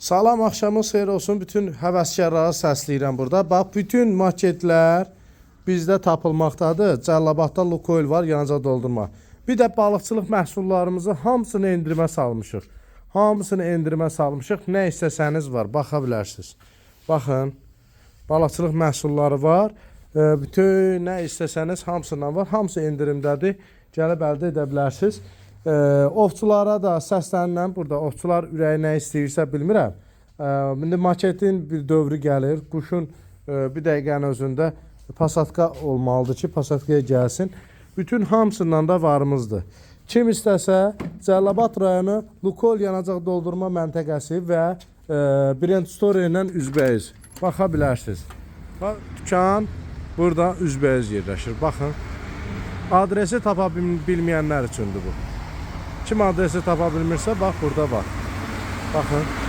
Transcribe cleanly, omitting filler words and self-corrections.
Salam, axşamınız xeyir olsun. Bütün həvəskarları səsləyirəm burada. Bax, bütün maketlər bizdə tapılmaqdadır. Cəlilabadda Lukoil var, yanacaq doldurma. Bir də balıqçılıq məhsullarımızı hamısını endirmə salmışıq. Hamısını endirmə salmışıq. Nə istəsəniz var, baxa bilərsiniz. Baxın, balıqçılıq məhsulları var. Bütün nə istəsəniz hamısından var. Hamısı endirimdədir. Gəlib əldə edə bilərsiniz. Ovçulara da səslənirəm. Burada ovçular ürəyi nə istəyirsə bilmirəm. İndi maketin bir dövrü gəlir. Quşun bir dəqiqənin özündə pasatka olmalıdır ki, pasatkaya gəlsin. Bütün hamısından da varımızdır. Kim istəsə Cəlilabad rayonu Lukoil yanacaq doldurma məntəqəsi və Brent Store ilə üzbəyiz. Baxa bilərsiniz. Bax, dükan burada üzbəyiz yerləşir. Baxın. Adresi tapa bilməyənlər üçündür bu. Kim adresi tapa bilmirsə, bax burada var. Baxın.